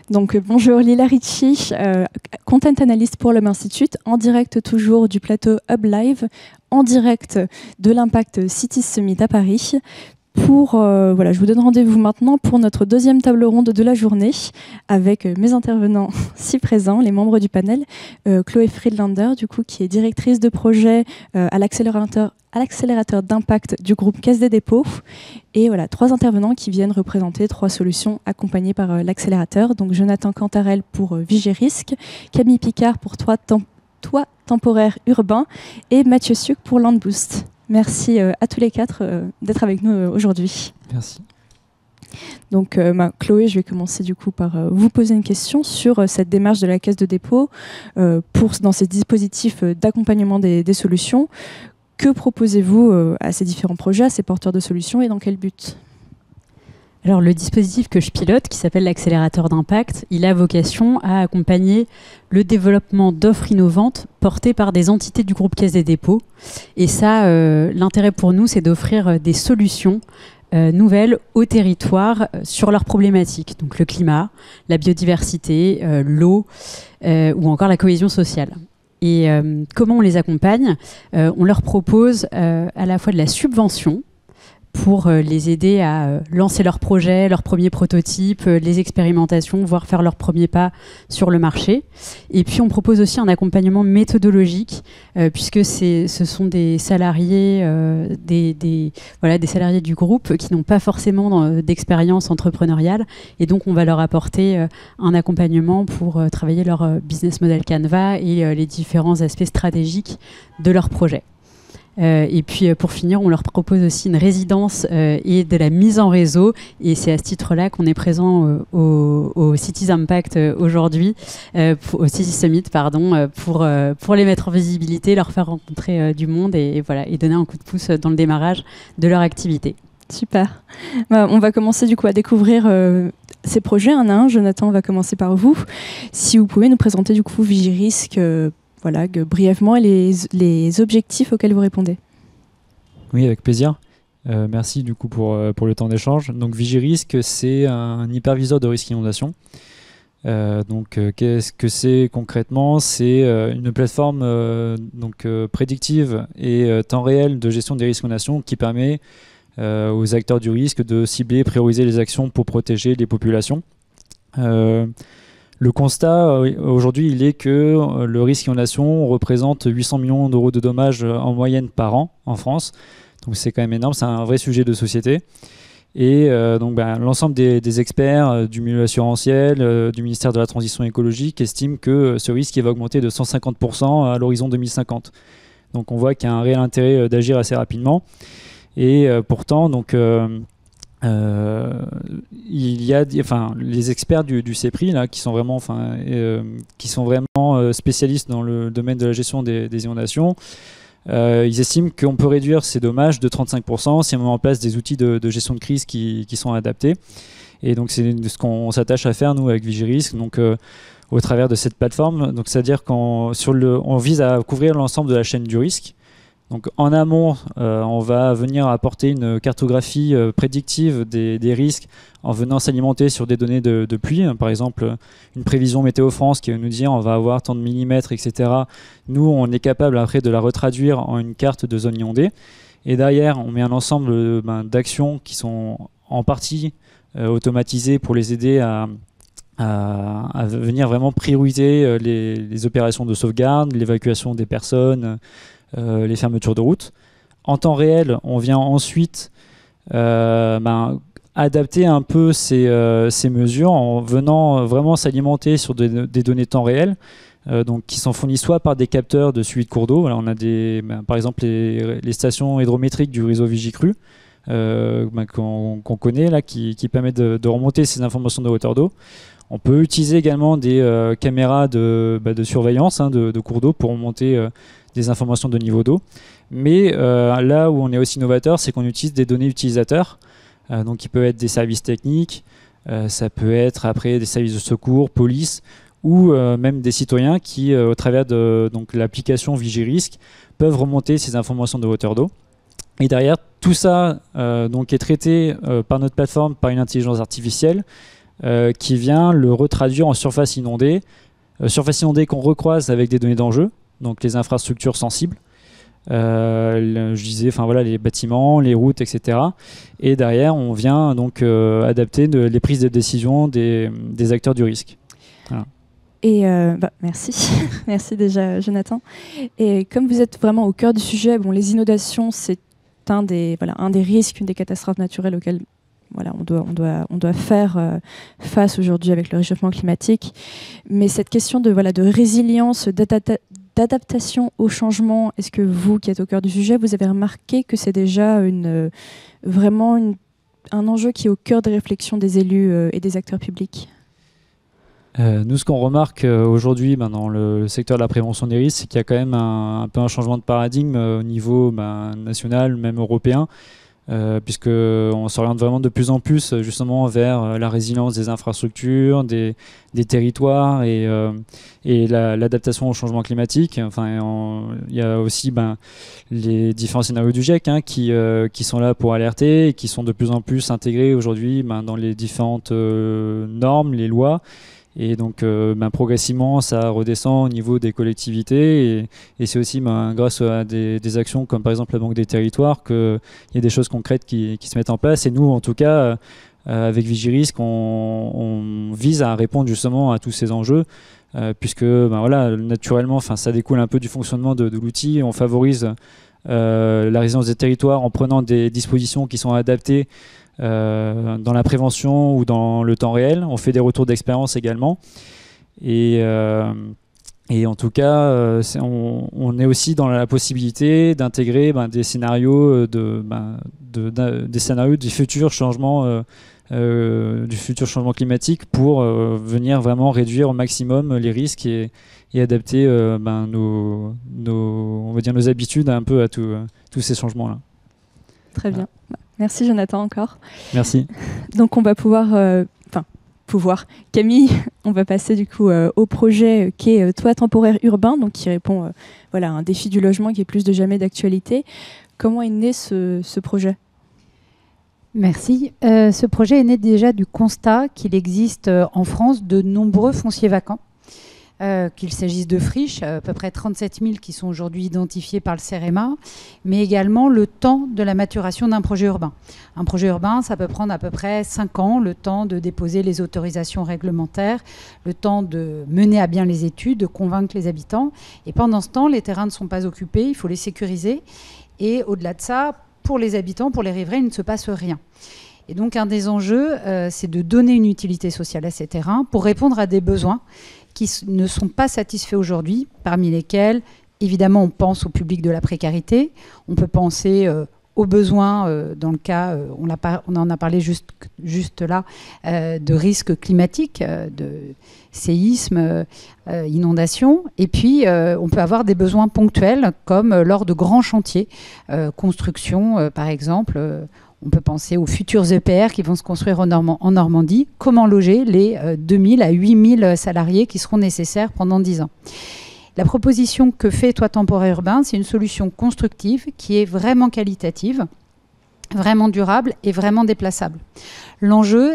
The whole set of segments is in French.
Donc bonjour, Lila Ricci, Content Analyst pour l'Hub Institute, en direct toujours du plateau Hub Live, en direct de l'Impact Cities Summit à Paris. Voilà, je vous donne rendez-vous maintenant pour notre deuxième table ronde de la journée avec mes intervenants si présents, les membres du panel. Chloé Friedlander, du coup, qui est directrice de projet à l'accélérateur d'impact du groupe Caisse des dépôts. Et voilà, 3 intervenants qui viennent représenter 3 solutions accompagnées par l'accélérateur. Donc Jonathan Cantarel pour Vigirisque, Camille Picard pour Toit temporaire urbain et Mathieu Suc pour Landboost. Merci à tous les 4 d'être avec nous aujourd'hui. Merci. Donc Chloé, je vais commencer du coup par vous poser une question sur cette démarche de la Caisse de dépôt dans ces dispositifs d'accompagnement des solutions. Que proposez-vous à ces différents projets, à ces porteurs de solutions et dans quel but ? Alors, le dispositif que je pilote, qui s'appelle l'accélérateur d'impact, il a vocation à accompagner le développement d'offres innovantes portées par des entités du groupe Caisse des dépôts. Et ça, l'intérêt pour nous, c'est d'offrir des solutions nouvelles au territoire sur leurs problématiques. Donc le climat, la biodiversité, l'eau ou encore la cohésion sociale. Et comment on les accompagne ? On leur propose à la fois de la subvention pour les aider à lancer leurs projets, leurs premiers prototypes, les expérimentations, voire faire leurs premiers pas sur le marché. Et puis on propose aussi un accompagnement méthodologique, puisque ce sont des salariés, des salariés du groupe qui n'ont pas forcément d'expérience entrepreneuriale. Et donc on va leur apporter un accompagnement pour travailler leur business model Canva et les différents aspects stratégiques de leur projet. Et puis pour finir, on leur propose aussi une résidence et de la mise en réseau. Et c'est à ce titre-là qu'on est présent au Cities Impact aujourd'hui, au Cities Summit, pardon, pour les mettre en visibilité, leur faire rencontrer du monde et donner un coup de pouce dans le démarrage de leur activité. Super. On va commencer du coup à découvrir ces projets un à un. Jonathan, on va commencer par vous. Si vous pouvez nous présenter du coup Vigirisque, brièvement les objectifs auxquels vous répondez. Oui, avec plaisir. Merci du coup pour le temps d'échange. Donc Vigirisque, c'est un hyperviseur de risque inondation. Qu'est-ce que c'est concrètement ? C'est une plateforme prédictive et temps réel de gestion des risques inondation qui permet aux acteurs du risque de cibler et prioriser les actions pour protéger les populations. Le constat aujourd'hui, il est que le risque inondation représente 800 millions d'euros de dommages en moyenne par an en France. Donc c'est quand même énorme, c'est un vrai sujet de société. Et l'ensemble des experts du milieu assurantiel, du ministère de la Transition écologique estiment que ce risque va augmenter de 150% à l'horizon 2050. Donc on voit qu'il y a un réel intérêt d'agir assez rapidement. Et pourtant, il y a les experts du CEPRI là, qui sont vraiment spécialistes dans le domaine de la gestion des inondations. Ils estiment qu'on peut réduire ces dommages de 35% si on met en place des outils de gestion de crise qui sont adaptés. Et donc c'est ce qu'on s'attache à faire nous avec Vigirisque, au travers de cette plateforme. Donc c'est-à-dire qu'on vise à couvrir l'ensemble de la chaîne du risque. Donc en amont, on va venir apporter une cartographie prédictive des risques en venant s'alimenter sur des données de pluie. Par exemple, une prévision Météo France qui va nous dire on va avoir tant de millimètres, etc. Nous, on est capable après de la retraduire en une carte de zone inondée. Et derrière, on met un ensemble d'actions qui sont en partie automatisées pour les aider à venir vraiment prioriser les opérations de sauvegarde, l'évacuation des personnes, les fermetures de route. En temps réel, on vient ensuite adapter un peu ces mesures en venant vraiment s'alimenter sur des données temps réel, qui sont fournies soit par des capteurs de suivi de cours d'eau. Voilà, on a par exemple les stations hydrométriques du réseau Vigicru qu'on connaît là, qui permettent de remonter ces informations de hauteur d'eau. On peut utiliser également des caméras de surveillance de cours d'eau pour remonter des informations de niveau d'eau. Mais là où on est aussi novateur, c'est qu'on utilise des données utilisateurs, qui peuvent être des services techniques, ça peut être après des services de secours, police, ou même des citoyens qui, au travers de donc, l'application Vigirisque, peuvent remonter ces informations de hauteur d'eau. Et derrière, tout ça donc est traité par notre plateforme par une intelligence artificielle qui vient le retraduire en surface inondée qu'on recroise avec des données d'enjeu, donc les infrastructures sensibles. Je disais, les bâtiments, les routes, etc. Et derrière, on vient donc adapter les prises de décision des acteurs du risque. Voilà. Et merci, merci déjà Jonathan. Et comme vous êtes vraiment au cœur du sujet, les inondations, c'est un des risques, une des catastrophes naturelles auxquelles on doit faire face aujourd'hui avec le réchauffement climatique. Mais cette question de résilience, d'adaptation au changement, est-ce que vous, qui êtes au cœur du sujet, vous avez remarqué que c'est déjà un enjeu qui est au cœur des réflexions des élus et des acteurs publics? Nous, ce qu'on remarque aujourd'hui dans le secteur de la prévention des risques, c'est qu'il y a quand même un peu un changement de paradigme au niveau national, même européen, puisqu'on s'oriente vraiment de plus en plus justement vers la résilience des infrastructures, des territoires et l'adaptation au changement climatique. Il y a aussi les différents scénarios du GIEC qui sont là pour alerter et qui sont de plus en plus intégrés aujourd'hui dans les différentes normes, les lois. Et donc progressivement, ça redescend au niveau des collectivités et c'est aussi grâce à des actions comme par exemple la Banque des Territoires qu'il y a des choses concrètes qui se mettent en place. Et nous, en tout cas, avec Vigirisque, on vise à répondre justement à tous ces enjeux puisque naturellement, ça découle un peu du fonctionnement de l'outil. On favorise la résilience des territoires en prenant des dispositions qui sont adaptées dans la prévention ou dans le temps réel. On fait des retours d'expérience également. Et en tout cas, on est aussi dans la possibilité d'intégrer des scénarios des scénarios du futur changement climatique pour venir vraiment réduire au maximum les risques et adapter on va dire nos habitudes un peu à tous ces changements-là. Très bien. Merci Jonathan encore. Merci. Donc on va Camille, on va passer du coup au projet qui est Toit temporaire urbain, donc qui répond à un défi du logement qui est plus de jamais d'actualité. Comment est né ce projet ? Merci. Ce projet est né déjà du constat qu'il existe en France de nombreux fonciers vacants. Qu'il s'agisse de friches, à peu près 37 000 qui sont aujourd'hui identifiés par le CEREMA, mais également le temps de la maturation d'un projet urbain. Un projet urbain, ça peut prendre à peu près 5 ans, le temps de déposer les autorisations réglementaires, le temps de mener à bien les études, de convaincre les habitants. Et pendant ce temps, les terrains ne sont pas occupés, il faut les sécuriser. Et au-delà de ça, pour les habitants, pour les riverains, il ne se passe rien. Et donc, un des enjeux, c'est de donner une utilité sociale à ces terrains pour répondre à des besoins qui ne sont pas satisfaits aujourd'hui, parmi lesquels, évidemment, on pense au public de la précarité, on peut penser aux besoins, dans le cas, on en a parlé juste là, de risques climatiques, de séismes, inondations, et puis on peut avoir des besoins ponctuels, comme lors de grands chantiers, construction, par exemple. On peut penser aux futurs EPR qui vont se construire en Normandie. Comment loger les 2000 à 8000 salariés qui seront nécessaires pendant 10 ans. La proposition que fait Toit temporaire urbain, c'est une solution constructive qui est vraiment qualitative, vraiment durable et vraiment déplaçable. L'enjeu,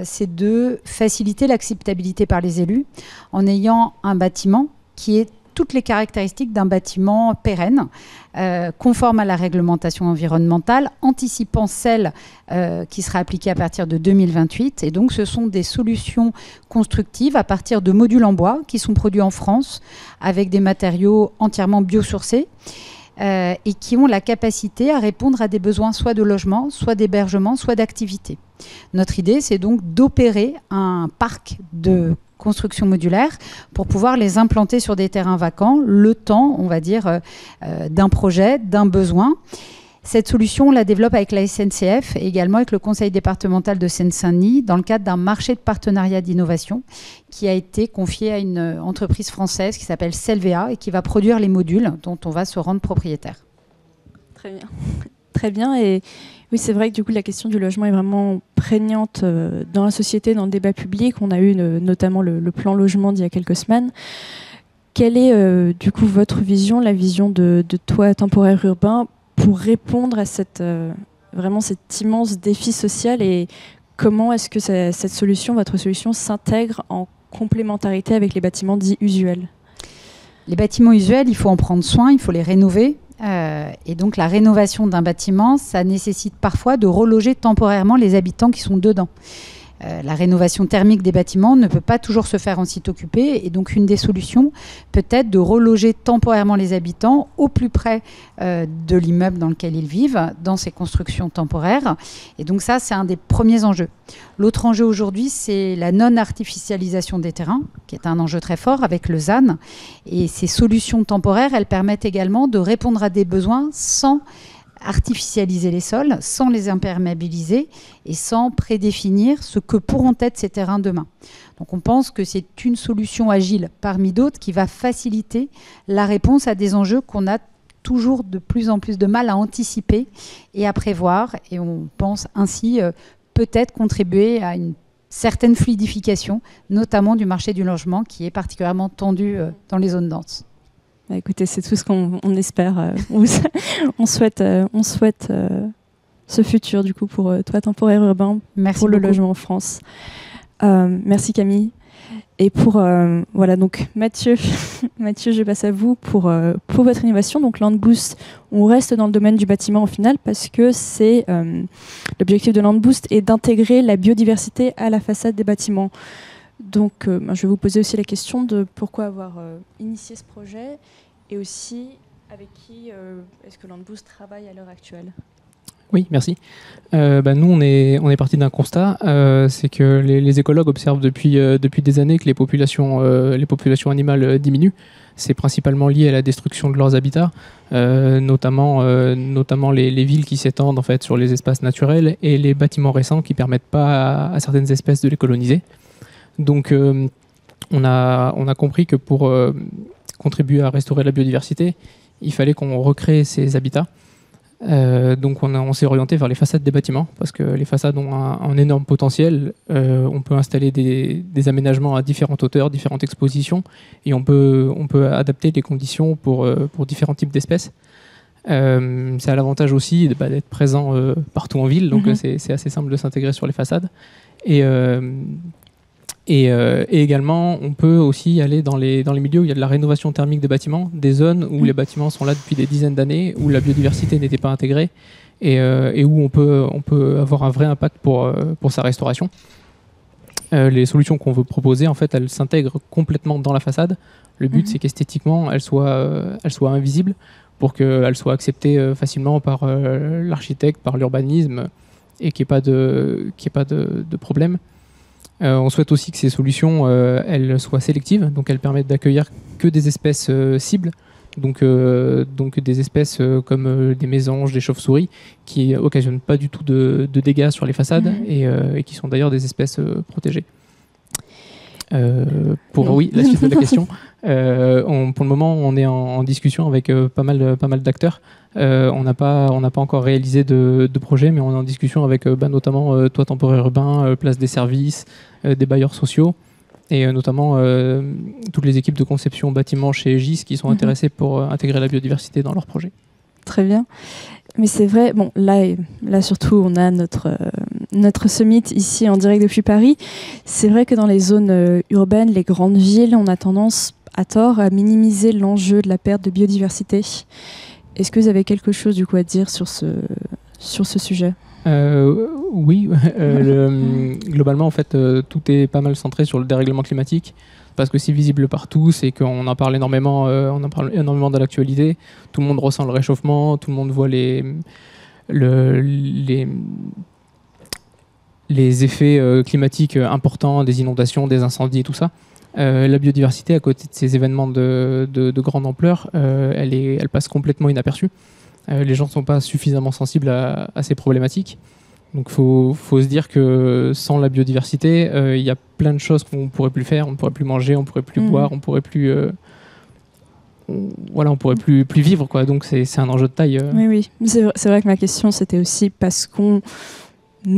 c'est de faciliter l'acceptabilité par les élus en ayant un bâtiment qui est toutes les caractéristiques d'un bâtiment pérenne, conforme à la réglementation environnementale, anticipant celle qui sera appliquée à partir de 2028. Et donc, ce sont des solutions constructives à partir de modules en bois qui sont produits en France avec des matériaux entièrement biosourcés et qui ont la capacité à répondre à des besoins soit de logement, soit d'hébergement, soit d'activité. Notre idée, c'est donc d'opérer un parc de construction modulaire pour pouvoir les implanter sur des terrains vacants, le temps, on va dire, d'un projet, d'un besoin. Cette solution, on la développe avec la SNCF et également avec le Conseil départemental de Seine-Saint-Denis dans le cadre d'un marché de partenariat d'innovation qui a été confié à une entreprise française qui s'appelle Selvea et qui va produire les modules dont on va se rendre propriétaire. Très bien. Très bien. Et Oui, c'est vrai que du coup, la question du logement est vraiment prégnante dans la société, dans le débat public. On a eu notamment le plan logement d'il y a quelques semaines. Quelle est du coup votre vision, la vision de toit temporaire urbain pour répondre à vraiment cet immense défi social, et comment est-ce que cette solution, votre solution, s'intègre en complémentarité avec les bâtiments dits usuels? Les bâtiments usuels, il faut en prendre soin, il faut les rénover. Et donc la rénovation d'un bâtiment, ça nécessite parfois de reloger temporairement les habitants qui sont dedans. La rénovation thermique des bâtiments ne peut pas toujours se faire en site occupé, et donc une des solutions peut être de reloger temporairement les habitants au plus près de l'immeuble dans lequel ils vivent, dans ces constructions temporaires. Et donc ça, c'est un des premiers enjeux. L'autre enjeu aujourd'hui, c'est la non-artificialisation des terrains, qui est un enjeu très fort avec le ZAN. Et ces solutions temporaires, elles permettent également de répondre à des besoins sans artificialiser les sols, sans les imperméabiliser et sans prédéfinir ce que pourront être ces terrains demain. Donc on pense que c'est une solution agile parmi d'autres qui va faciliter la réponse à des enjeux qu'on a toujours de plus en plus de mal à anticiper et à prévoir. Et on pense ainsi peut-être contribuer à une certaine fluidification, notamment du marché du logement qui est particulièrement tendu dans les zones denses. Écoutez, c'est tout ce qu'on espère. On souhaite ce futur du coup pour toit temporaire urbain, pour le logement en France. Merci Camille. Et pour voilà, donc Mathieu, je passe à vous pour votre innovation. Donc Land Boost, on reste dans le domaine du bâtiment au final parce que c'est l'objectif de Land Boost est d'intégrer la biodiversité à la façade des bâtiments. Donc je vais vous poser aussi la question de pourquoi avoir initié ce projet et aussi avec qui est-ce que Land Boost travaille à l'heure actuelle. Oui, merci. Nous, on est parti d'un constat, c'est que les écologues observent depuis des années que les populations animales diminuent. C'est principalement lié à la destruction de leurs habitats, notamment les villes qui s'étendent en fait sur les espaces naturels et les bâtiments récents qui permettent pas à certaines espèces de les coloniser. Donc, on a compris que pour contribuer à restaurer la biodiversité, il fallait qu'on recrée ces habitats. Donc on s'est orienté vers les façades des bâtiments parce que les façades ont un énorme potentiel. On peut installer des aménagements à différentes hauteurs, différentes expositions, et on peut adapter les conditions pour différents types d'espèces. Ça a l'avantage aussi d'être présent partout en ville, donc c'est assez simple de s'intégrer sur les façades. Et également, on peut aussi aller dans les milieux où il y a de la rénovation thermique des bâtiments, des zones où les bâtiments sont là depuis des dizaines d'années, où la biodiversité n'était pas intégrée et où on peut avoir un vrai impact pour sa restauration. Les solutions qu'on veut proposer, en fait, elles s'intègrent complètement dans la façade. Le but, c'est qu'esthétiquement, elles soient invisibles pour qu'elles soient acceptées facilement par l'architecte, par l'urbanisme et qu'il n'y ait pas de problème. On souhaite aussi que ces solutions elles soient sélectives, donc elles permettent d'accueillir que des espèces cibles, donc des espèces comme des mésanges, des chauves-souris, qui occasionnent pas du tout de dégâts sur les façades et qui sont d'ailleurs des espèces protégées. La suite de la question. Pour le moment, on est en discussion avec pas mal d'acteurs. On n'a pas encore réalisé de projet, mais on est en discussion avec notamment Toit temporaire urbain, Place des services, des bailleurs sociaux, et notamment toutes les équipes de conception bâtiment chez GIS qui sont intéressées pour intégrer la biodiversité dans leurs projets. Très bien. Mais c'est vrai, bon, là surtout, on a notre summit ici en direct depuis Paris. C'est vrai que dans les zones urbaines, les grandes villes, on a tendance, à tort, à minimiser l'enjeu de la perte de biodiversité. Est-ce que vous avez quelque chose du coup à dire sur ce sujet ? Oui, globalement en fait tout est pas mal centré sur le dérèglement climatique parce que c'est visible partout, c'est qu'on en parle énormément, dans l'actualité. Tout le monde ressent le réchauffement, tout le monde voit les effets climatiques importants, des inondations, des incendies et tout ça. La biodiversité, à côté de ces événements de grande ampleur, elle passe complètement inaperçue. Les gens ne sont pas suffisamment sensibles à ces problématiques. Donc il faut se dire que sans la biodiversité, il y a plein de choses qu'on ne pourrait plus faire. On ne pourrait plus manger, on ne pourrait plus boire, on on pourrait plus vivre, quoi. Donc c'est un enjeu de taille. Oui. C'est vrai que ma question, c'était aussi parce qu'on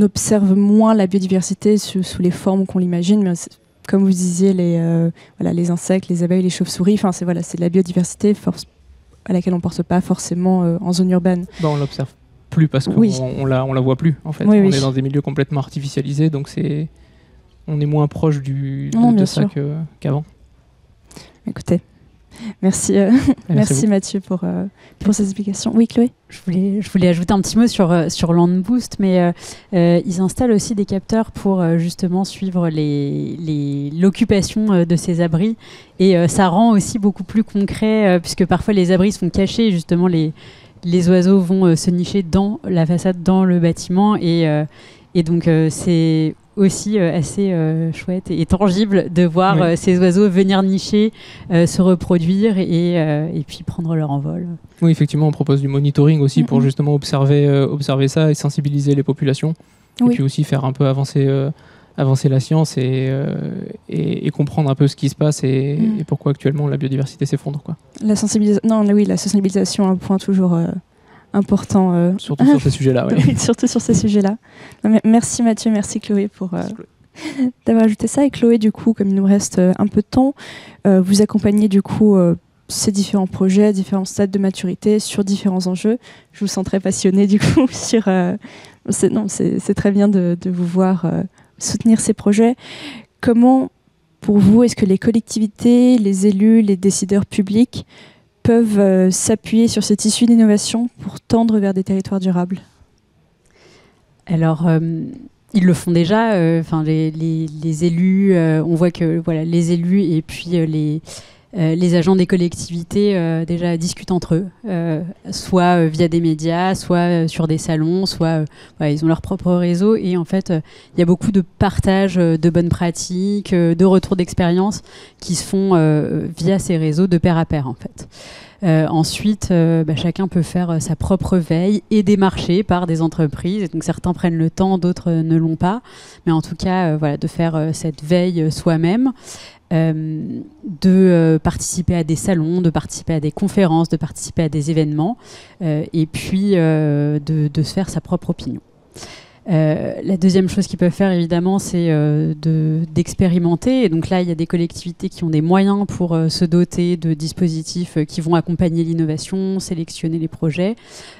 observe moins la biodiversité sous les formes qu'on l'imagine, mais comme vous disiez, les insectes, les abeilles, les chauves-souris, c'est de la biodiversité à laquelle on ne pense pas forcément en zone urbaine. On l'observe plus parce qu'on la voit plus, en fait. On est dans des milieux complètement artificialisés, donc on est moins proche de ça qu'avant. Écoutez, merci Mathieu pour ces explications. Oui, Chloé ? Je voulais ajouter un petit mot sur Land Boost, mais ils installent aussi des capteurs pour justement suivre l'occupation de ces abris, et ça rend aussi beaucoup plus concret, puisque parfois les abris sont cachés, justement les oiseaux vont se nicher dans la façade, dans le bâtiment, et donc c'est aussi assez chouette et tangible de voir ces oiseaux venir nicher, se reproduire et puis prendre leur envol. Oui, effectivement, on propose du monitoring aussi pour justement observer ça et sensibiliser les populations. Et puis aussi faire un peu avancer la science et comprendre un peu ce qui se passe et pourquoi actuellement la biodiversité s'effondre, quoi. La sensibilisation, un point toujours important. Surtout sur ces sujets-là. Ouais. Oui, surtout sur ces sujets-là. Merci Mathieu, merci Chloé pour d'avoir ajouté ça. Et Chloé, du coup, comme il nous reste un peu de temps, vous accompagnez du coup ces différents projets, différents stades de maturité sur différents enjeux. Je vous sens très passionnée du coup sur... c'est très bien de vous voir soutenir ces projets. Comment, pour vous, est-ce que les collectivités, les élus, les décideurs publics peuvent s'appuyer sur ces tissus d'innovation pour tendre vers des territoires durables ? Alors, ils le font déjà. Les élus, on voit que les élus et puis les agents des collectivités déjà discutent entre eux, soit via des médias, soit sur des salons, soit ils ont leur propre réseau. Et en fait, il y a beaucoup de partage de bonnes pratiques, de retours d'expérience qui se font via ces réseaux de pair à pair, en fait. Ensuite, chacun peut faire sa propre veille et démarcher par des entreprises. Et donc certains prennent le temps, d'autres ne l'ont pas. Mais en tout cas, de faire cette veille soi-même, de participer à des salons, de participer à des conférences, de participer à des événements, et puis de se faire sa propre opinion. La deuxième chose qu'ils peuvent faire, évidemment, c'est d'expérimenter. Et donc là, il y a des collectivités qui ont des moyens pour se doter de dispositifs qui vont accompagner l'innovation, sélectionner les projets.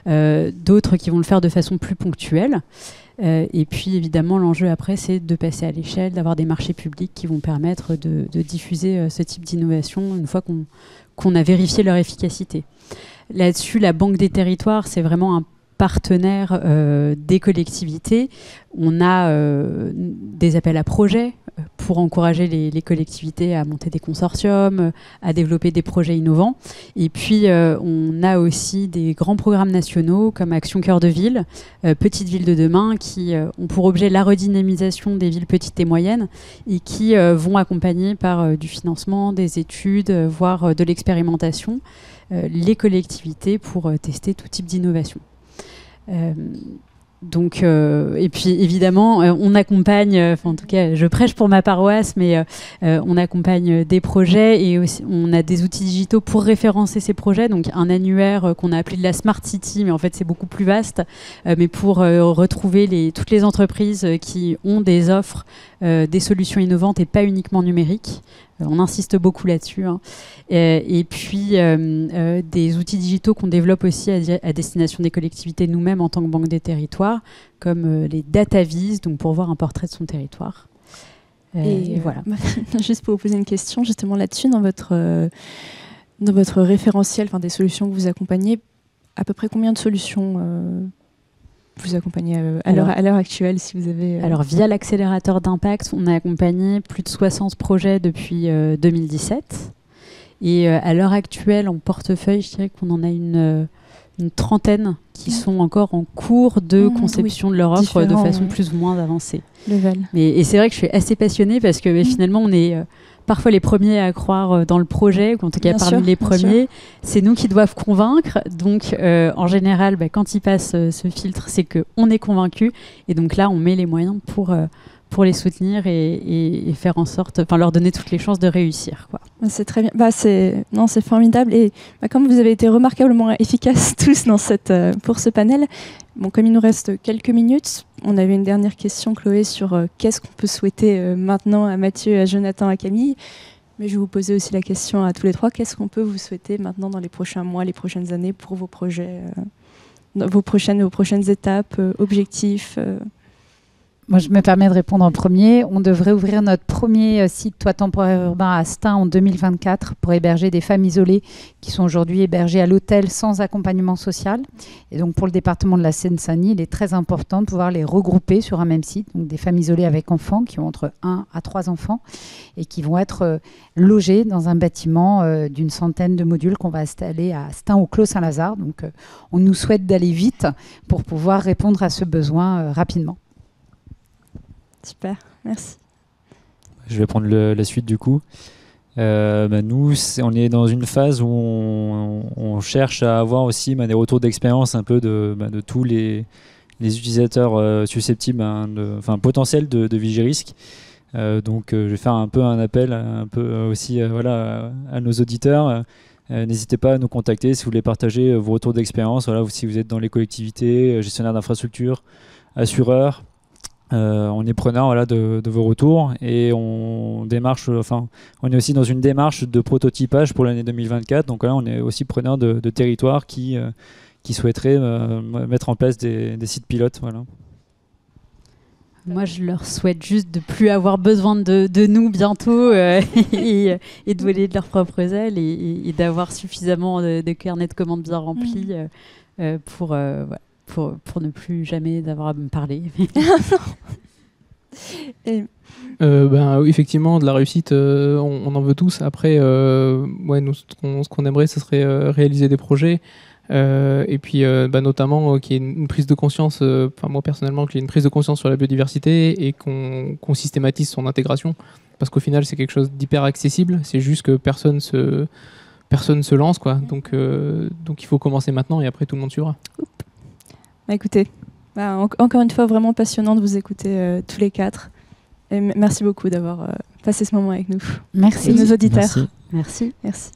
D'autres qui vont le faire de façon plus ponctuelle. Et puis, évidemment, l'enjeu après, c'est de passer à l'échelle, d'avoir des marchés publics qui vont permettre de diffuser ce type d'innovation une fois qu'on a vérifié leur efficacité. Là-dessus, la Banque des territoires, c'est vraiment un partenaire des collectivités. On a des appels à projets pour encourager les collectivités à monter des consortiums, à développer des projets innovants. Et puis, on a aussi des grands programmes nationaux comme Action Cœur de Ville, Petites Villes de demain, qui ont pour objet la redynamisation des villes petites et moyennes et qui vont accompagner par du financement, des études, voire de l'expérimentation, les collectivités pour tester tout type d'innovation. Et puis évidemment, on accompagne, en tout cas, je prêche pour ma paroisse, mais on accompagne des projets et aussi, on a des outils digitaux pour référencer ces projets. Donc un annuaire qu'on a appelé de la Smart City, mais en fait c'est beaucoup plus vaste, mais pour retrouver toutes les entreprises qui ont des offres, des solutions innovantes et pas uniquement numériques. On insiste beaucoup là-dessus. Hein. Et puis, des outils digitaux qu'on développe aussi à destination des collectivités nous-mêmes en tant que Banque des territoires, comme les DataVis, donc pour voir un portrait de son territoire. Et voilà. Juste pour vous poser une question, justement là-dessus, dans votre référentiel, des solutions que vous accompagnez, à peu près combien de solutions vous accompagnez à l'heure actuelle, si vous avez... Alors, via l'accélérateur d'impact, on a accompagné plus de 60 projets depuis 2017. Et à l'heure actuelle, en portefeuille, je dirais qu'on en a une trentaine qui sont encore en cours de conception de leur offre de façon plus ou moins avancée. Et c'est vrai que je suis assez passionnée parce que finalement, on est... parfois les premiers à croire dans le projet, ou en tout cas parmi les premiers, c'est nous qui doivent convaincre. Donc en général, quand ils passent ce filtre, c'est qu'on est convaincu. Et donc là, on met les moyens pour pour les soutenir et faire en sorte, enfin leur donner toutes les chances de réussir, quoi. C'est très bien. C'est formidable. Et comme vous avez été remarquablement efficaces tous pour ce panel, comme il nous reste quelques minutes, on avait une dernière question, Chloé, sur qu'est-ce qu'on peut souhaiter maintenant à Mathieu, à Jonathan, à Camille. Mais je vais vous poser aussi la question à tous les trois. Qu'est-ce qu'on peut vous souhaiter maintenant dans les prochains mois, les prochaines années pour vos projets, vos prochaines étapes, objectifs Moi, je me permets de répondre en premier. On devrait ouvrir notre premier site toit temporaire urbain à Stein en 2024 pour héberger des femmes isolées qui sont aujourd'hui hébergées à l'hôtel sans accompagnement social. Et donc, pour le département de la Seine-Saint-Denis, il est très important de pouvoir les regrouper sur un même site. Donc, des femmes isolées avec enfants qui ont entre 1 à 3 enfants et qui vont être logées dans un bâtiment d'une centaine de modules qu'on va installer à Stein au Clos Saint-Lazare. Donc, on nous souhaite d'aller vite pour pouvoir répondre à ce besoin rapidement. Super, merci. Je vais prendre la suite du coup. Nous, on est dans une phase où on cherche à avoir aussi des retours d'expérience un peu de tous les utilisateurs susceptibles, potentiels de Vigirisque. Donc je vais faire un peu un appel aussi à nos auditeurs. N'hésitez pas à nous contacter si vous voulez partager vos retours d'expérience. Si vous êtes dans les collectivités, gestionnaires d'infrastructures, assureurs. On est preneur de vos retours et on est aussi dans une démarche de prototypage pour l'année 2024. Donc là, on est aussi preneur de territoires qui souhaiteraient mettre en place des sites pilotes. Voilà. Moi, je leur souhaite juste de plus avoir besoin de nous bientôt et de voler de leurs propres ailes et d'avoir suffisamment de carnets de commandes bien remplis pour ne plus jamais avoir à me parler. Oui, effectivement, de la réussite, on en veut tous. Après, nous, ce qu'on aimerait, ce serait réaliser des projets. Et puis, notamment, qu'il y ait une prise de conscience, moi personnellement, qu'il y ait une prise de conscience sur la biodiversité et qu'on systématise son intégration. Parce qu'au final, c'est quelque chose d'hyper accessible. C'est juste que personne se lance, quoi. Donc, il faut commencer maintenant et après, tout le monde suivra. Écoutez, encore une fois, vraiment passionnant de vous écouter tous les quatre. Et merci beaucoup d'avoir passé ce moment avec nous. Merci. Et nos auditeurs. Merci. Merci. Merci.